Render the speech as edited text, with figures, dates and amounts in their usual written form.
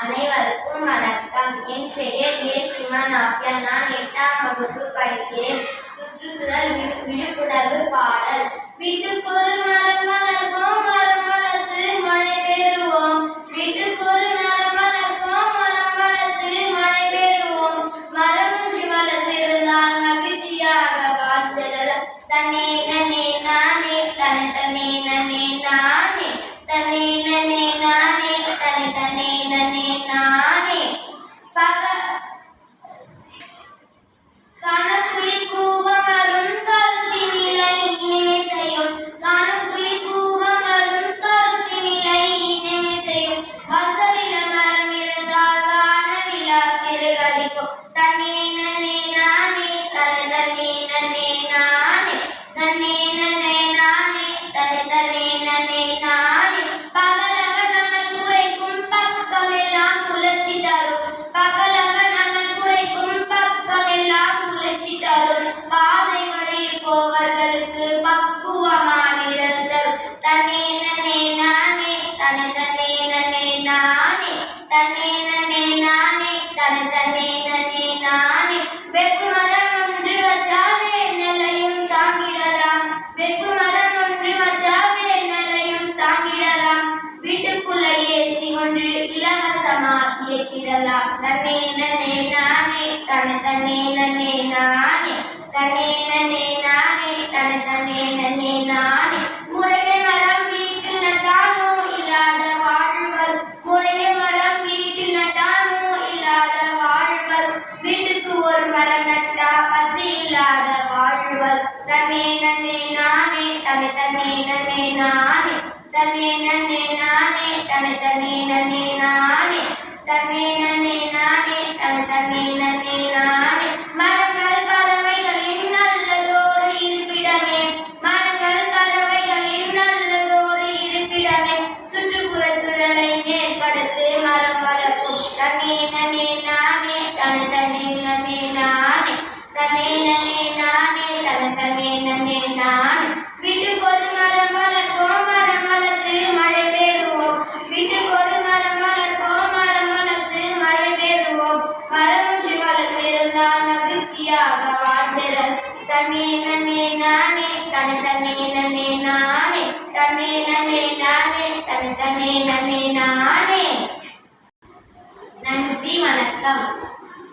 அனைவருக்கும் வணக்கம். என் பெயர் ஸ்ரீமான் ஆஃபியா. நான் 8ஆம் வகுப்பு படிக்கிறேன். சுற்றுச்சூழல் விழிப்புணர்வு பாடல். வீட்டுக்கொரு மரம் வளர்ப்போம், மரம் வளர்த்து மழை பெறுவோம். வீட்டுக்கொரு மரம் வளர்ப்போம், மரம் வளர்த்து மழை பெறுவோம். மரமொன்று வளர்த்திருந்தால் மகிழ்ச்சியாக வாழ்ந்திடலாம். தன்னே நன்னே நானே தனி தன்னே நன்னே நானே தன்னே நன்னே நானே தனி தன்னே நன்னே நானே. காணக்குயில் கூவம் வரும் கருத்தினிலை இனிமை செய்யும். காணக்குயில் கூவம் வரும் கருத்தினிலை இனிமை செய்யும். வாசலில மரம் இருந்தால் வானவிழா சிறுகடிப்போம். தன்னே நன்னே நானே தனி தன்னே நன்னே நானே நன்னே நன்னே நானே தனி தன்னே நன்னே நானே. பகலவன் அனல் குறைக்கும் பக்கமெல்லாம் குளிர்ச்சி தரும். பகலவன் அனல் குறைக்கும் பக்கமெல்லாம் குளிர்ச்சி தரும். பாதை வழியில் போவர்களுக்கு பக்குவமானிடம் தரும். தன்னே நன்னே நானே தனி தன்னே நன்னே நானே தன்னே நன்னே நானே தனி தன்னே நன்னே நானே. வெப்பு மரம் ஒன்று வச்சா வேநலையும் தாங்கிடலாம். வெப்பு மரம் ஒன்று வச்சா வேநலையும் தாங்கிடலாம். வீட்டுக்குள்ள ஏசி ஒன்று இலவசமாக இயக்கிடலாம். தன்னே நன்னே நானே தனி தன்னே நன்னே நானே தன்னே நன்னே நானே தனி தன்னே நன்னே நானே. முருங்கை மரம் வீட்டில் நட்டானோ இல்லாத வாழ்வர். முருங்கை மரம் வீட்டில் நட்டானோ இல்லாத வாழ்வர். வீட்டுக்கு ஒரு மரம் நட்டா பசி இல்லாத வாழ்வர். தன்னே நன்னே நானே தனி தன்னே நன்னே நானே தன்னே நன்னே நானே தனி தன்னே நன்னே நானே தன்னே நன்னே நானே தனி தன்னே நன்னே நானே. மரங்கள் பறவைகளின் நல்லதோர் இருப்பிடமே. மரங்கள் பறவைகளின் நல்லதோர் இருப்பிடமே. சுற்றுப்புற சூழலை மேம்படுத்து மரம் வளர்க்கும். தன்னே நன்னே நானே தனி தன்னே நன்னே நானே தன்னே நன்னே நானே தனி தன்னே நன்னே நானே. வீட்டுக்கொரு மரம் வளர்ப்போம், மரம் வளர்த்து மழை பெறுவோம். வீட்டுக்கொரு மரம் வளர்ப்போம், மரம் வளர்த்து மழை பெறுவோம். மரமொன்று வளர்த்திருந்தால் மகிழ்ச்சியாக வாழ்ந்திடல். தன்னே நன்னே நானே தனி தன்னே நன்னே நானே தன்னே நன்னே நானே தனி தன்னே நன்னே நானே. நன்றி, வணக்கம்.